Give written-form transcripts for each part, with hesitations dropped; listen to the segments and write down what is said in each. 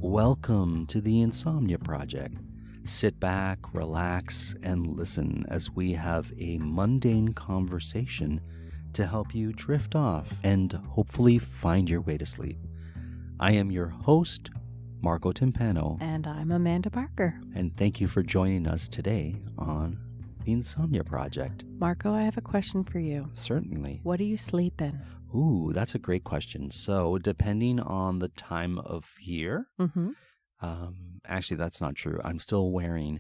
Welcome to the Insomnia Project. Sit back, relax, and listen as we have a mundane conversation to help you drift off and hopefully find your way to sleep. I am your host, Marco Timpano. And I'm Amanda Barker. And thank you for joining us today on the Insomnia Project. Marco, I have a question for you. Certainly. What do you sleep in? Ooh, that's a great question. So, depending on the time of year, actually, that's not true. I'm still wearing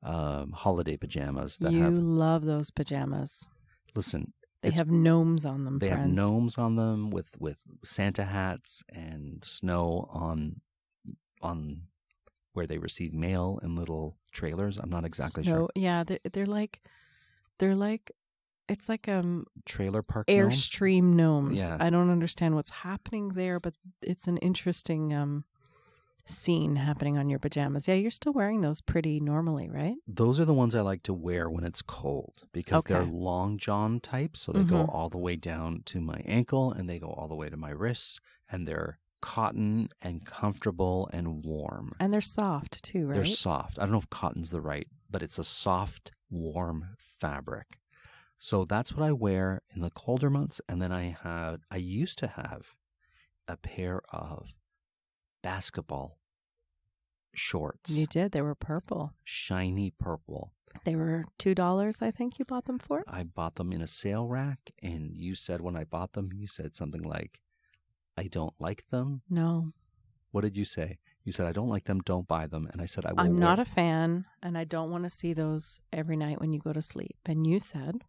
holiday pajamas. You love those pajamas. Listen, they have gnomes on them. They have gnomes on them with Santa hats and snow on where they receive mail in little trailers. I'm not exactly sure. Yeah, they're like. It's like trailer park Airstream gnomes. Yeah. I don't understand what's happening there, but it's an interesting scene happening on your pajamas. Yeah, you're still wearing those pretty normally, right? Those are the ones I like to wear when it's cold because they're long john types, so they go all the way down to my ankle and they go all the way to my wrists, and they're cotton and comfortable and warm. And they're soft too, right? They're soft. I don't know if cotton's the right, but it's a soft, warm fabric. So that's what I wear in the colder months. And then I used to have a pair of basketball shorts. You did. They were purple. Shiny purple. They were $2, I think you bought them for? I bought them in a sale rack. And you said when I bought them, you said something like, I don't like them. No. What did you say? You said, I don't like them, don't buy them. And I said, I'm not a fan, and I don't want to see those every night when you go to sleep. And you said,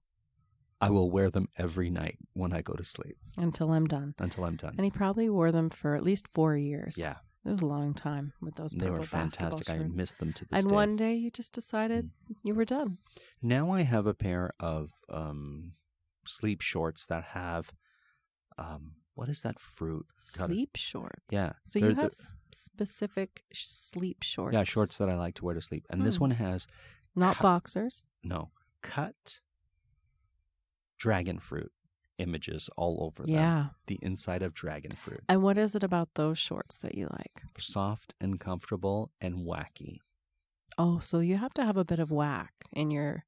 I will wear them every night when I go to sleep. Until I'm done. Until I'm done. And he probably wore them for at least 4 years. Yeah. It was a long time with those purple. They were fantastic. I missed them to this day. And one day you just decided you were done. Now I have a pair of sleep shorts that have, what is that fruit? Sleep shorts? Yeah. So you have specific sleep shorts? Yeah, shorts that I like to wear to sleep. And this one has... Not boxers? No. Cut dragon fruit images all over them. Yeah. The inside of dragon fruit. And what is it about those shorts that you like? Soft and comfortable and wacky. Oh, so you have to have a bit of whack in your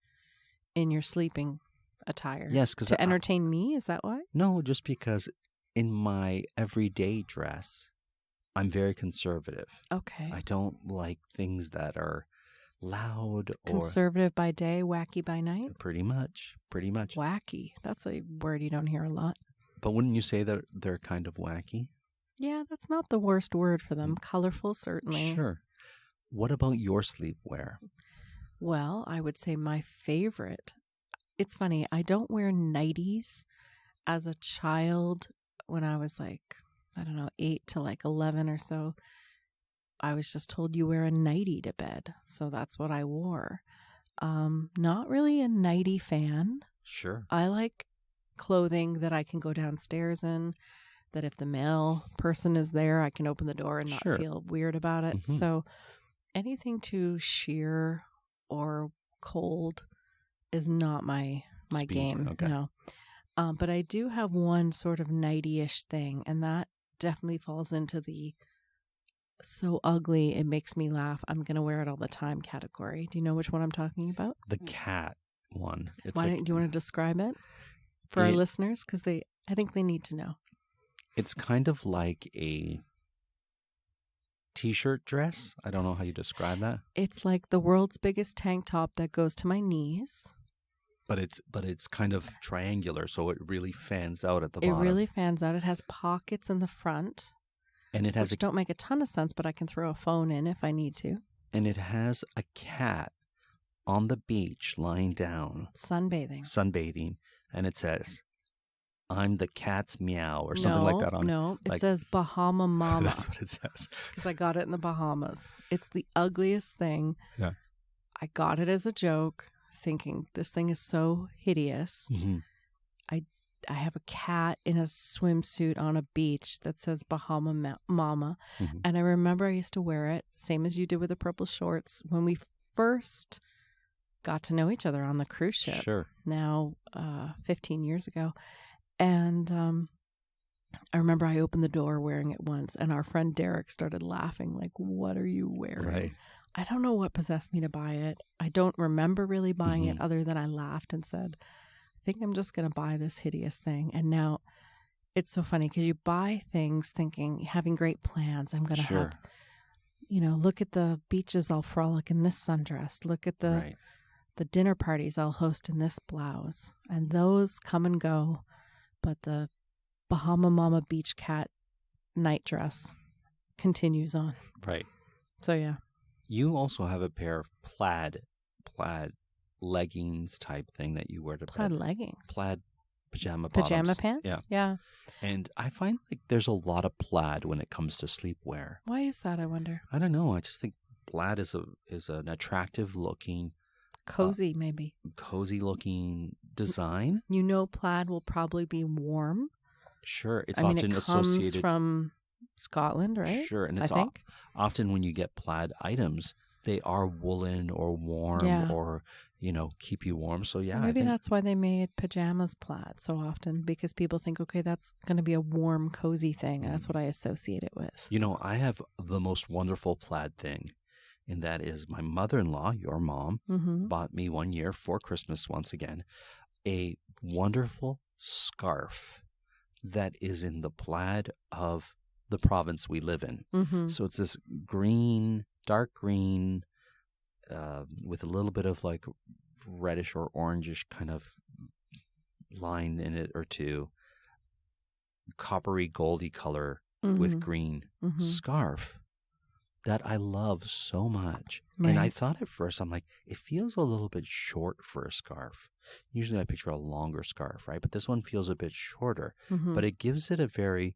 sleeping attire. Yes, because to entertain me, is that why? No, just because in my everyday dress, I'm very conservative. Okay. I don't like things that are loud or... Conservative by day, wacky by night? Pretty much. Wacky. That's a word you don't hear a lot. But wouldn't you say that they're kind of wacky? Yeah, that's not the worst word for them. Colorful, certainly. Sure. What about your sleepwear? Well, I would say my favorite. It's funny, I don't wear nighties. As a child, when I was 8 to 11 or so, I was just told you wear a nightie to bed. So that's what I wore. Not really a nightie fan. Sure. I like clothing that I can go downstairs in, that if the mail person is there, I can open the door and not feel weird about it. Mm-hmm. So anything too sheer or cold is not my game. Okay. No. But I do have one sort of nighty-ish thing, and that definitely falls into the so ugly it makes me laugh, I'm going to wear it all the time category. Do you know which one I'm talking about? The cat one. Do you want to describe it for our listeners? Because I think they need to know. It's kind of like a t-shirt dress. I don't know how you describe that. It's like the world's biggest tank top that goes to my knees. But it's kind of triangular, so it really fans out at the bottom. It really fans out. It has pockets in the front. And it has which don't make a ton of sense, but I can throw a phone in if I need to. And it has a cat on the beach lying down. Sunbathing. And it says, I'm the cat's meow or something like that on it. No, it says Bahama Mama. That's what it says. Because I got it in the Bahamas. It's the ugliest thing. Yeah. I got it as a joke, thinking this thing is so hideous. Mm-hmm. I have a cat in a swimsuit on a beach that says Bahama Mama. Mm-hmm. And I remember I used to wear it, same as you did with the purple shorts, when we first got to know each other on the cruise ship. Sure. Now, 15 years ago. And I remember I opened the door wearing it once, and our friend Derek started laughing, like, what are you wearing? Right. I don't know what possessed me to buy it. I don't remember really buying it Mhm. other than I laughed and said, I think I'm just going to buy this hideous thing. And now it's so funny because you buy things thinking, having great plans. I'm going to Sure. have, look at the beaches I'll frolic in this sundress. Look at the dinner parties I'll host in this blouse. And those come and go. But the Bahama Mama Beach Cat night dress continues on. Right. So, yeah. You also have a pair of plaid leggings type thing that you wear to Plaid bed. leggings. Plaid pajama Pajama bottoms. pants? Yeah. And I find like there's a lot of plaid when it comes to sleepwear. Why is that, I wonder? I don't know. I just think plaid is an attractive looking, cozy looking design. Plaid will probably be warm. Sure. It's it associated comes from Scotland, right? Sure. And it's I think. Often when you get plaid items, they are woolen or warm or, keep you warm. So yeah. Maybe that's why they made pajamas plaid so often, because people think, okay, that's going to be a warm, cozy thing. And that's what I associate it with. I have the most wonderful plaid thing. And that is my mother-in-law, your mom, bought me one year for Christmas once again, a wonderful scarf that is in the plaid of the province we live in. So it's this green, dark green, with a little bit of like reddish or orangish kind of line in it or two, coppery, goldy color with green scarf that I love so much. Right. And I thought at first, I'm like, it feels a little bit short for a scarf. Usually I picture a longer scarf, right? But this one feels a bit shorter, but it gives it a very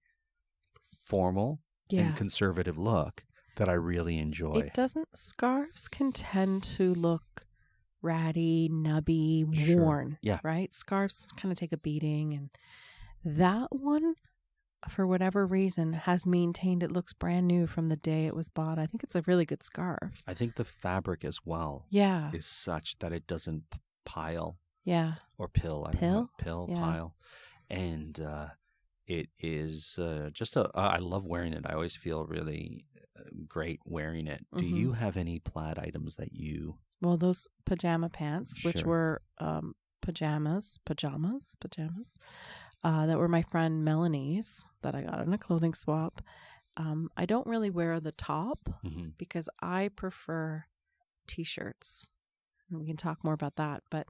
formal and conservative look that I really enjoy. Scarves can tend to look ratty, nubby, worn, right? Scarves kind of take a beating, and that one, for whatever reason, has maintained it looks brand new from the day it was bought. I think it's a really good scarf. I think the fabric as well is such that it doesn't pile or pill. Pile. And it is just I love wearing it. I always feel really great wearing it. Do you have any plaid items that you... Well, those pajama pants, which were pajamas, that were my friend Melanie's that I got in a clothing swap. I don't really wear the top because I prefer T-shirts. And we can talk more about that, but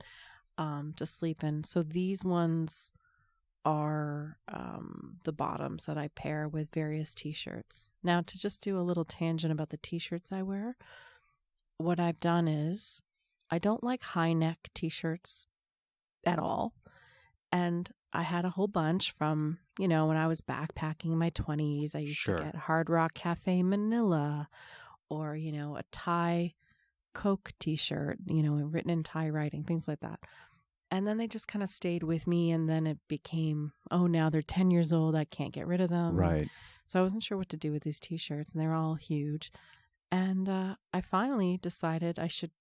to sleep in. So these ones are the bottoms that I pair with various T-shirts. Now, to just do a little tangent about the T-shirts I wear, what I've done is I don't like high neck T-shirts at all. And I had a whole bunch from, when I was backpacking in my 20s. I used to get Hard Rock Cafe Manila or, a Thai Coke T-shirt, written in Thai writing, things like that. And then they just kind of stayed with me. And then it became, now they're 10 years old. I can't get rid of them. Right. So I wasn't sure what to do with these T-shirts, and they're all huge. And I finally decided I should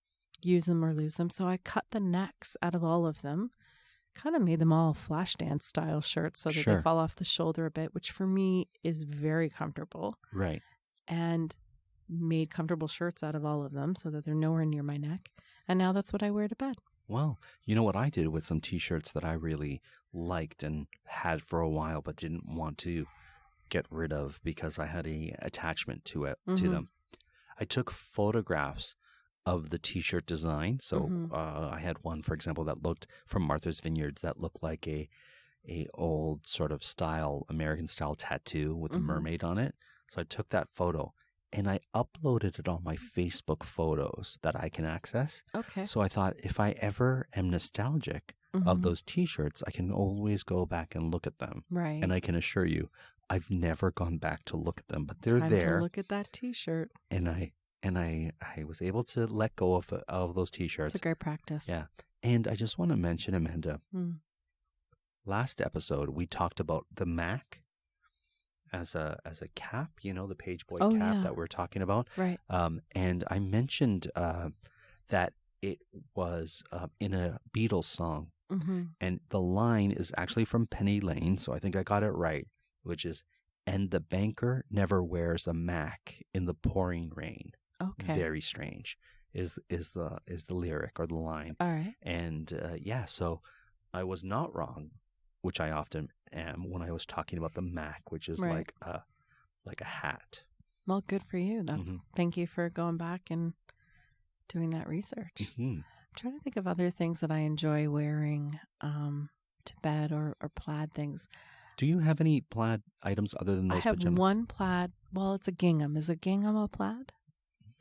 use them or lose them. So I cut the necks out of all of them, kind of made them all flash dance style shirts so that they fall off the shoulder a bit, which for me is very comfortable. Right. And made comfortable shirts out of all of them so that they're nowhere near my neck. And now that's what I wear to bed. Well, you know what I did with some T-shirts that I really liked and had for a while but didn't want to get rid of because I had a attachment to them. I took photographs of the T-shirt design. So I had one, for example, that looked from Martha's Vineyards that looked like a old sort of American style tattoo with a mermaid on it. So I took that photo and I uploaded it on my Facebook photos that I can access. Okay. So I thought if I ever am nostalgic of those T-shirts, I can always go back and look at them. Right. And I can assure you, I've never gone back to look at them, but they're Time there. to look at that T-shirt. And I was able to let go of those T-shirts. It's a great practice. Yeah. And I just want to mention, Amanda, last episode we talked about the Mac as a cap, the page boy cap that we're talking about. Right. And I mentioned that it was in a Beatles song. And the line is actually from Penny Lane, so I think I got it right. which is, and the banker never wears a mac in the pouring rain. Okay. Very strange is the lyric or the line. All right. And so I was not wrong, which I often am when I was talking about the mac, which is Right. like a hat. Well, good for you. That's Thank you for going back and doing that research. Mm-hmm. I'm trying to think of other things that I enjoy wearing to bed or plaid things. Do you have any plaid items other than those I have pajamas? one plaid. Well, it's a gingham. Is a gingham a plaid?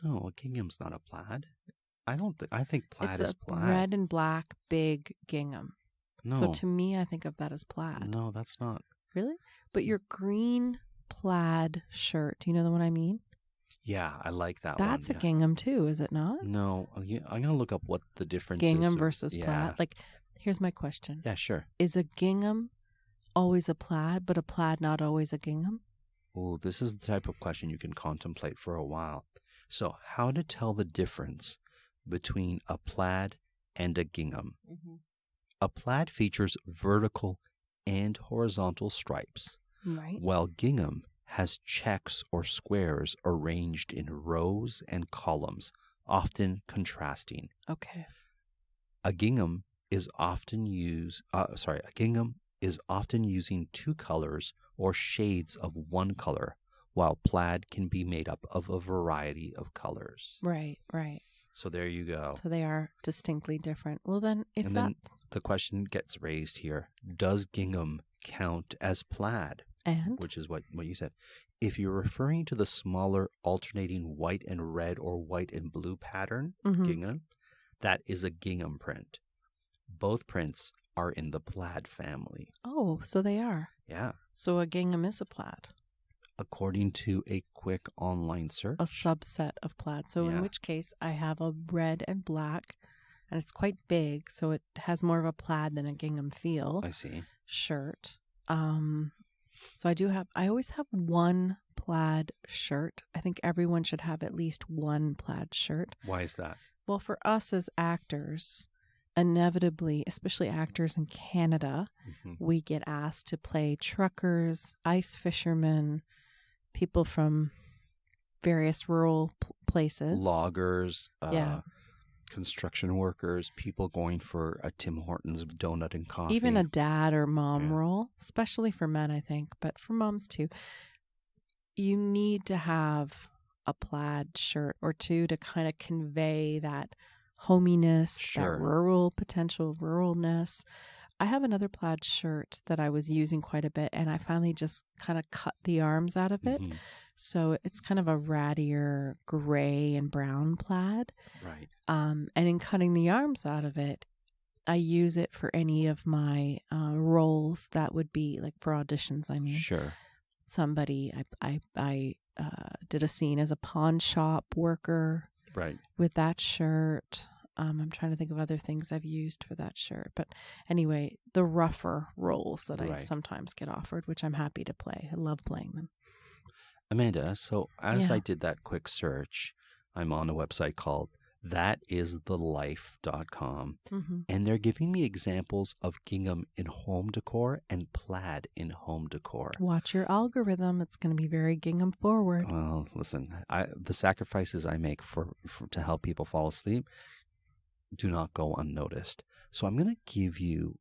No, a gingham's not a plaid. I think plaid It's is a plaid. red and black big gingham. No. So to me, I think of that as plaid. No, that's not. Really? But your green plaid shirt, do you know the one I mean? Yeah, I like that one. That's a gingham too, is it not? No, I'm going to look up what the difference is. Gingham versus plaid. Like, here's my question. Yeah, sure. Is a gingham always a plaid, but a plaid not always a gingham? Oh, this is the type of question you can contemplate for a while. So, how to tell the difference between a plaid and a gingham? Mm-hmm. A plaid features vertical and horizontal stripes, Right. while gingham has checks or squares arranged in rows and columns, often contrasting. Okay. A gingham is often using two colors or shades of one color, while plaid can be made up of a variety of colors. Right, right. So there you go. So they are distinctly different. Well, then, Then the question gets raised here: does gingham count as plaid? And? Which is what you said. If you're referring to the smaller alternating white and red or white and blue pattern, gingham, that is a gingham print. Both prints are in the plaid family. Oh, so they are. Yeah. So a gingham is a plaid. According to a quick online search. A subset of plaid. So in which case I have a red and black, and it's quite big, so it has more of a plaid than a gingham feel. I see. Shirt. So I always have one plaid shirt. I think everyone should have at least one plaid shirt. Why is that? Well, for us as actors, inevitably, especially actors in Canada, we get asked to play truckers, ice fishermen, people from various rural places. Loggers, construction workers, people going for a Tim Hortons donut and coffee. Even a dad or mom role, especially for men, I think, but for moms too. You need to have a plaid shirt or two to kind of convey that hominess, that rural potential, ruralness. I have another plaid shirt that I was using quite a bit, and I finally just kind of cut the arms out of it. So it's kind of a rattier gray and brown plaid. Right. And in cutting the arms out of it, I use it for any of my roles that would be like for auditions. I mean, sure. Somebody, I did a scene as a pawn shop worker. Right. With that shirt. I'm trying to think of other things I've used for that shirt. But anyway, the rougher roles that I sometimes get offered, which I'm happy to play. I love playing them. Amanda, so as I did that quick search, I'm on a website called thatisthelife.com, and they're giving me examples of gingham in home decor and plaid in home decor. Watch your algorithm. It's going to be very gingham forward. Well, listen, the sacrifices I make to help people fall asleep do not go unnoticed. So I'm going to give you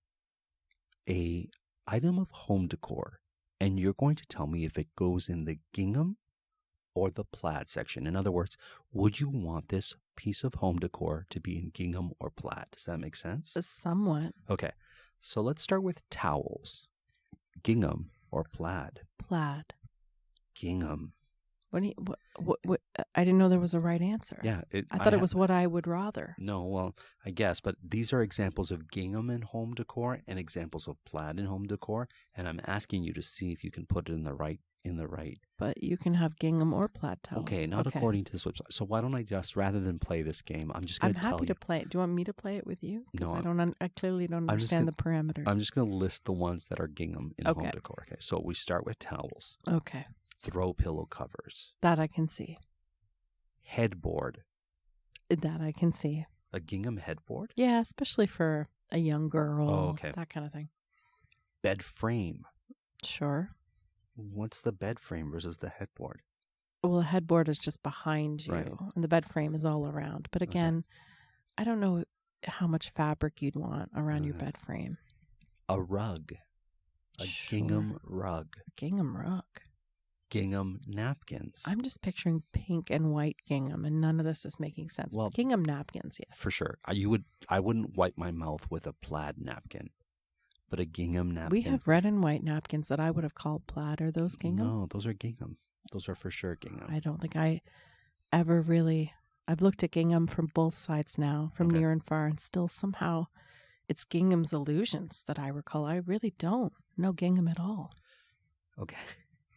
a item of home decor, and you're going to tell me if it goes in the gingham or the plaid section. In other words, would you want this piece of home decor to be in gingham or plaid? Does that make sense? Somewhat. Okay. So let's start with towels. Gingham or plaid? Plaid. Gingham. What I didn't know there was a right answer. Yeah. I thought it was what I would rather. No, well, I guess. But these are examples of gingham in home decor and examples of plaid in home decor. And I'm asking you to see if you can put it in the right. But you can have gingham or plaid towels. Okay, not according to this website. So why don't I just, rather than play this game, I'm just going to tell you. I'm happy to play it. Do you want me to play it with you? Because No, I clearly don't understand the parameters. I'm just going to list the ones that are gingham in home decor. Okay, so we start with towels. Okay. Throw pillow covers. That I can see. Headboard. That I can see. A gingham headboard? Yeah, especially for a young girl. Oh, okay. That kind of thing. Bed frame. Sure. What's the bed frame versus the headboard? Well, the headboard is just behind you, Right. and the bed frame is all around. But again, I don't know how much fabric you'd want around your bed frame. A rug. A Sure. gingham rug. Gingham rug. Gingham napkins. I'm just picturing pink and white gingham, and none of this is making sense. Well, Gingham napkins, yes. For sure. I wouldn't wipe my mouth with a plaid napkin, but a gingham napkin. We have red and white napkins that I would have called plaid. Are those gingham? No, those are gingham. Those are for sure gingham. I don't think I ever really... I've looked at gingham from both sides now, from near and far, and still somehow it's gingham's illusions that I recall. I really don't know gingham at all. Okay.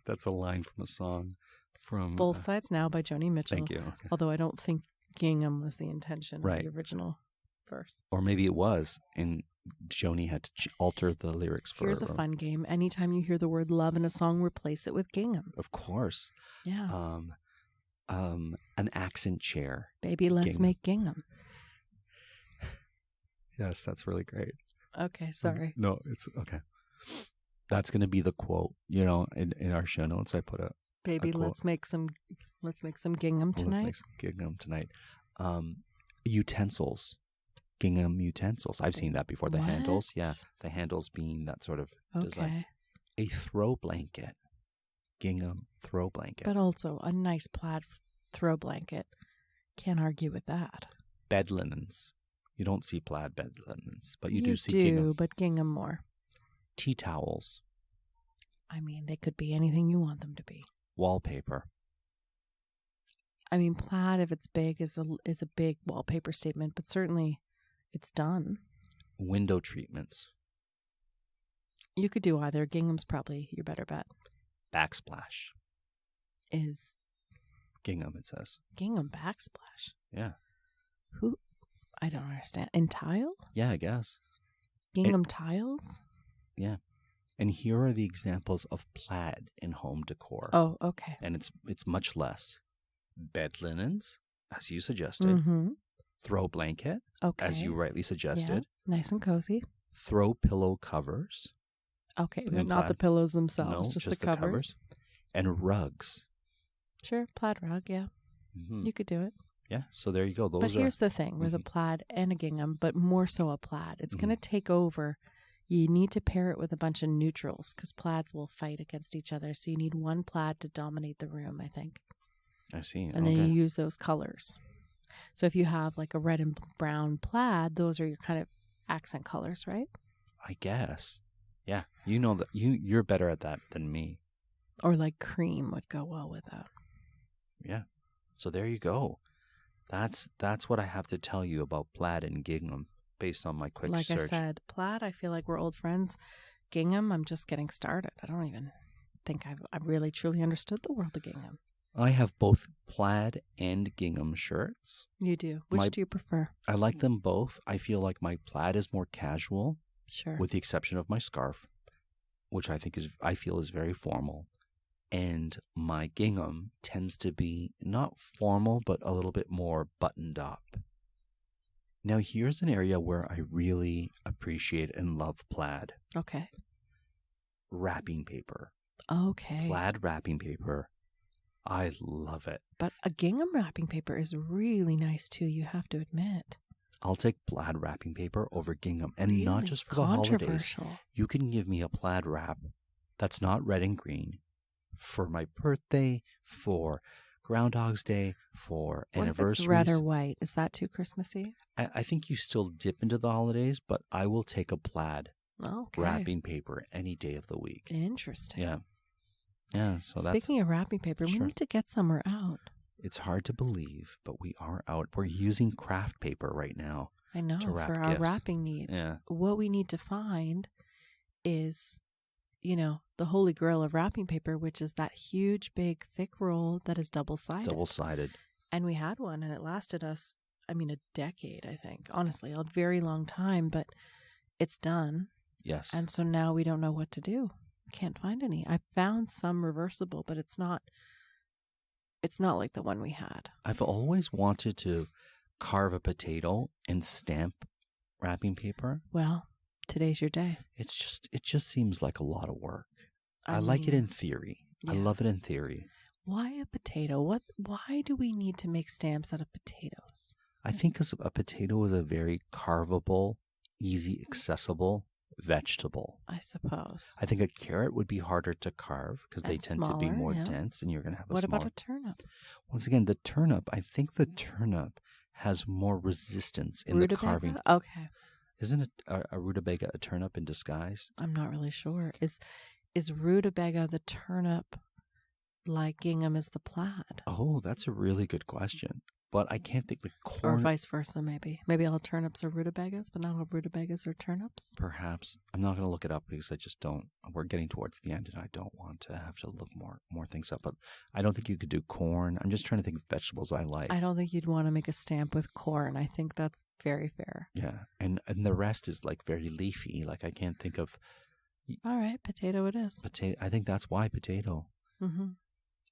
That's a line from a song from... Both Sides Now by Joni Mitchell. Thank you. Okay. Although I don't think gingham was the intention of the original verse. Or maybe it was, and Joni had to alter the lyrics for... Here's a fun game. Anytime you hear the word love in a song, replace it with gingham. Of course. Yeah. An accent chair. Baby, let's gingham. make gingham. Yes, that's really great. Okay, sorry. No, it's okay. That's going to be the quote, in our show notes. I put a baby, quote. let's make some gingham tonight. Let's make some gingham tonight. Utensils. Gingham utensils. I've seen that before. The handles. Yeah. The handles being that sort of design. A throw blanket. Gingham throw blanket. But also a nice plaid throw blanket. Can't argue with that. Bed linens. You don't see plaid bed linens, but you do see gingham. But gingham more. Tea towels. I mean, they could be anything you want them to be. Wallpaper. I mean, plaid, if it's big, is a big wallpaper statement, but certainly it's done. Window treatments. You could do either. Gingham's probably your better bet. Backsplash. Is gingham, it says. Gingham backsplash. Yeah. Who? I don't understand. In tile? Yeah, I guess. Gingham tiles? Yeah. And here are the examples of plaid in home decor. Oh, okay. And it's much less. Bed linens, as you suggested. Mm-hmm. Throw blanket, as you rightly suggested. Yeah, nice and cozy. Throw pillow covers. Okay, but not the pillows themselves, no, just the covers. And rugs. Sure, plaid rug, yeah. Mm-hmm. You could do it. Yeah, so there you go. But here's the thing with a plaid and a gingham, but more so a plaid. It's going to take over. You need to pair it with a bunch of neutrals because plaids will fight against each other. So you need one plaid to dominate the room, I think. I see. And then you use those colors. So if you have like a red and brown plaid, those are your kind of accent colors, right? I guess. Yeah, you know that you're better at that than me. Or like cream would go well with that. Yeah. So there you go. That's what I have to tell you about plaid and gingham based on my quick search. Like I said, plaid, I feel like we're old friends. Gingham, I'm just getting started. I don't even think I've really truly understood the world of gingham. I have both plaid and gingham shirts. You do. Which do you prefer? I like them both. I feel like my plaid is more casual. Sure. With the exception of my scarf, which I feel is very formal. And my gingham tends to be not formal, but a little bit more buttoned up. Now, here's an area where I really appreciate and love plaid. Okay. Wrapping paper. Okay. Plaid wrapping paper. I love it. But a gingham wrapping paper is really nice too, you have to admit. I'll take plaid wrapping paper over gingham. And really not just for the holidays. You can give me a plaid wrap that's not red and green for my birthday, for Groundhog's Day, for anniversaries. If it's red or white? Is that too Christmassy? I think you still dip into the holidays, but I will take a plaid wrapping paper any day of the week. Interesting. Yeah. Yeah. So Speaking of wrapping paper, we need to get somewhere out. It's hard to believe, but we are out. We're using craft paper right now. I know, to wrap for our wrapping needs. Yeah. What we need to find is, the holy grail of wrapping paper, which is that huge, big, thick roll that is double-sided. Double-sided. And we had one, and it lasted us, a decade, I think. Honestly, a very long time, but it's done. Yes. And so now we don't know what to do. Can't find any. I found some reversible, but it's not like the one we had. I've always wanted to carve a potato and stamp wrapping paper. Well, today's your day. It just seems like a lot of work. I like it in theory. I Yeah. love it in theory. Why a potato? Why do we need to make stamps out of potatoes? I think because a potato is a very carvable, easy, accessible vegetable. I suppose. I think a carrot would be harder to carve because they And tend to be smaller, more yeah. dense, and you're going to have a What smaller. about a turnip? Once again, the turnip, I think the turnip has more resistance in the carving. Okay. Isn't a rutabaga a turnip in disguise? I'm not really sure. Is rutabaga the turnip like gingham is the plaid? Oh, that's a really good question. But I can't think the Or corn. vice versa, maybe. Maybe all turnips are rutabagas, but not all rutabagas are turnips. Perhaps. I'm not going to look it up because I just don't. We're getting towards the end and I don't want to have to look more things up. But I don't think you could do corn. I'm just trying to think of vegetables I like. I don't think you'd want to make a stamp with corn. I think that's very fair. Yeah. And the rest is like very leafy. Like I can't think of. All right, potato it is. Potato. I think that's why potato. Mm-hmm.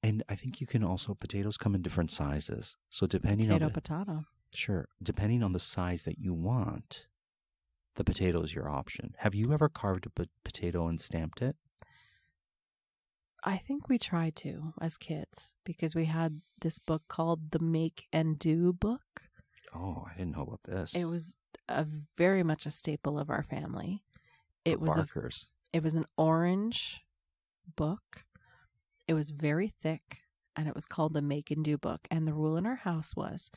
And I think you can also, potatoes come in different sizes. So depending Potato. Sure. Depending on the size that you want, the potato is your option. Have you ever carved a potato and stamped it? I think we tried to as kids because we had this book called the Make and Do book. Oh, I didn't know about this. It was very much a staple of our family. It was an orange book. It was very thick, and it was called the Make and Do book. And the rule in our house was,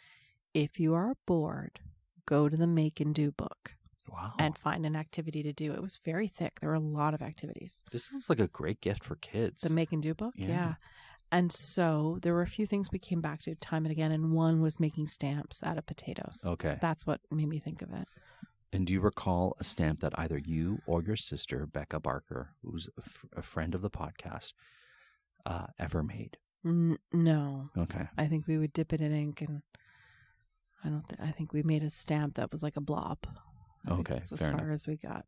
if you are bored, go to the Make and Do book. Wow. And find an activity to do. It was very thick. There were a lot of activities. This sounds like a great gift for kids. The Make and Do book? Yeah. And so there were a few things we came back to time and again, and one was making stamps out of potatoes. Okay. That's what made me think of it. And do you recall a stamp that either you or your sister, Becca Barker, who's a friend of the podcast, ever made? No. Okay. I think we would dip it in ink, and I think we made a stamp that was like a blob. Okay, That's as fair far enough. as we got.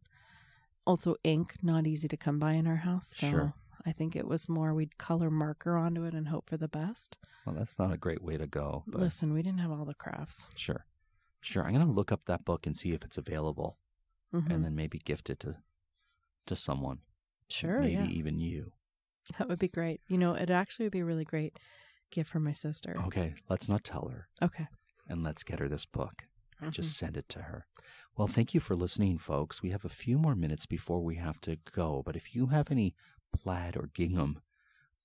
Also, ink, not easy to come by in our house. So Sure. I think it was more we'd color marker onto it and hope for the best. Well, that's not a great way to go. But Listen, we didn't have all the crafts. Sure. I'm going to look up that book and see if it's available, Mm-hmm. and then maybe gift it to someone. Sure, Maybe yeah. even you. That would be great. It actually would be a really great gift for my sister. Okay, let's not tell her. Okay. And let's get her this book. Mhm. Just send it to her. Well, thank you for listening, folks. We have a few more minutes before we have to go. But if you have any plaid or gingham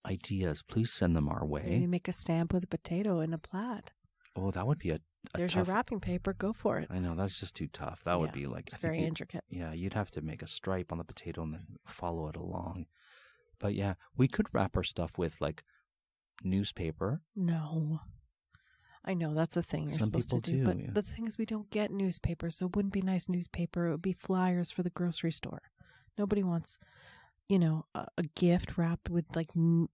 ideas, please send them our way. Maybe make a stamp with a potato and a plaid. Oh, that would be a There's tough... your wrapping paper. Go for it. I know, that's just too tough. That would Yeah, be like... It's very intricate. Yeah, you'd have to make a stripe on the potato and then follow it along. But yeah, we could wrap our stuff with like newspaper. No. I know that's a thing you're Some supposed to people do. do, But yeah. the thing is, we don't get newspaper, so it wouldn't be nice newspaper. It would be flyers for the grocery store. Nobody wants, a gift wrapped with like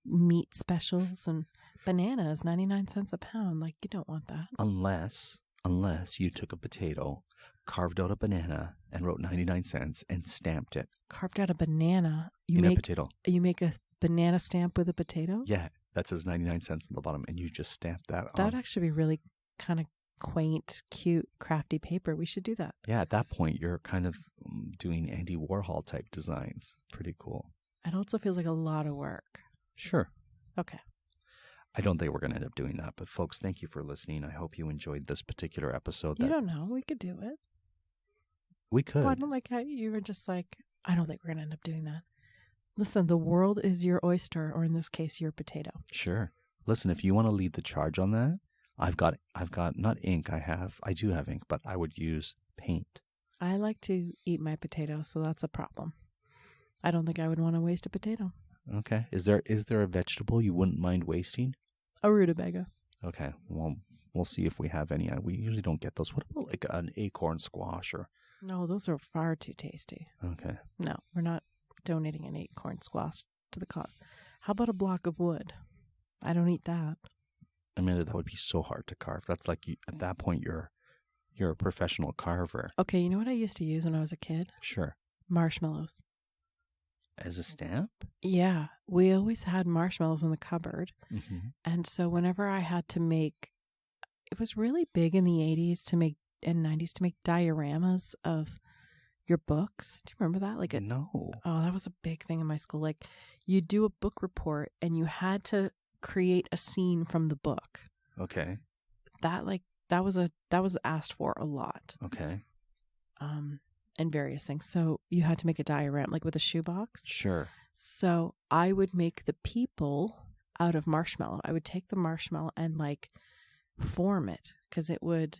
meat specials and bananas, 99 cents a pound. Like, you don't want that. Unless you took a potato, carved out a banana, and wrote 99 cents and stamped it Carved out a banana. in a potato. You make a banana stamp with a potato? Yeah, that says 99 cents on the bottom, and you just stamp that That on. would actually be really kind of quaint, cute, crafty paper. We should do that. Yeah, at that point, you're kind of doing Andy Warhol type designs. Pretty cool. It also feels like a lot of work. Sure. Okay. I don't think we're going to end up doing that. But folks, thank you for listening. I hope you enjoyed this particular episode. You don't know. We could do it. We could. Well, I don't like how you were just like, I don't think we're going to end up doing that. Listen, the world is your oyster, or in this case, your potato. Sure. Listen, if you want to lead the charge on that, I've got not ink. I do have ink, but I would use paint. I like to eat my potato, so that's a problem. I don't think I would want to waste a potato. Okay. Is there a vegetable you wouldn't mind wasting? A rutabaga. Okay. Well, we'll see if we have any. We usually don't get those. What about like an acorn squash or? No, those are far too tasty. Okay. No, we're not donating an acorn squash to the cause. How about a block of wood? I don't eat that. Amanda, that would be so hard to carve. That's like at that point you're a professional carver. Okay, you know what I used to use when I was a kid? Sure. Marshmallows. As a stamp? Yeah, we always had marshmallows in the cupboard. Mm-hmm. And so whenever I had to make, it was really big in the 80s and 90s to make dioramas of, your books. Do you remember that? No. Oh, that was a big thing in my school. Like, you do a book report and you had to create a scene from the book. Okay. That was asked for a lot. Okay. And various things. So you had to make a diagram, like with a shoebox. Sure. So I would make the people out of marshmallow. I would take the marshmallow and like form it, because it was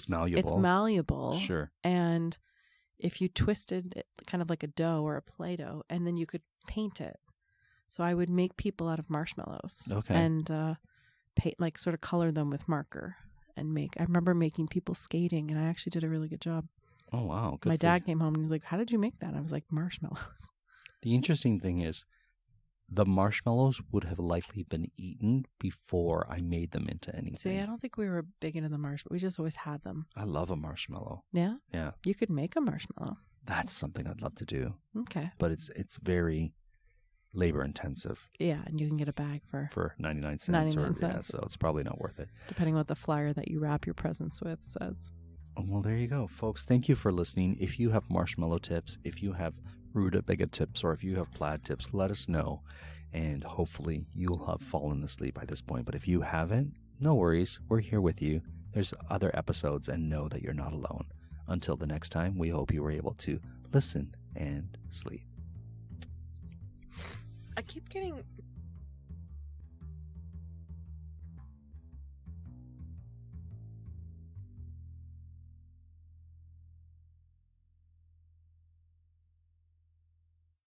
malleable. It's malleable. Sure. And if you twisted it kind of like a dough or a Play-Doh, and then you could paint it. So I would make people out of marshmallows. Okay. And paint, like sort of color them with marker and I remember making people skating, and I actually did a really good job. Oh, wow. My dad came home and he was like, "How did you make that?" I was like, "Marshmallows." The interesting thing is, the marshmallows would have likely been eaten before I made them into anything. See, I don't think we were big into the marshmallow. We just always had them. I love a marshmallow. Yeah? Yeah. You could make a marshmallow. That's something I'd love to do. Okay. But it's very labor intensive. Yeah, and you can get a bag for 99 cents. 99 cents. Yeah, so it's probably not worth it. Depending on what the flyer that you wrap your presents with says. Well, there you go, folks. Thank you for listening. If you have marshmallow tips, if you have rutabaga tips, or if you have plaid tips, let us know. And hopefully you'll have fallen asleep by this point. But if you haven't, no worries. We're here with you. There's other episodes, and know that you're not alone. Until the next time, we hope you were able to listen and sleep. I keep getting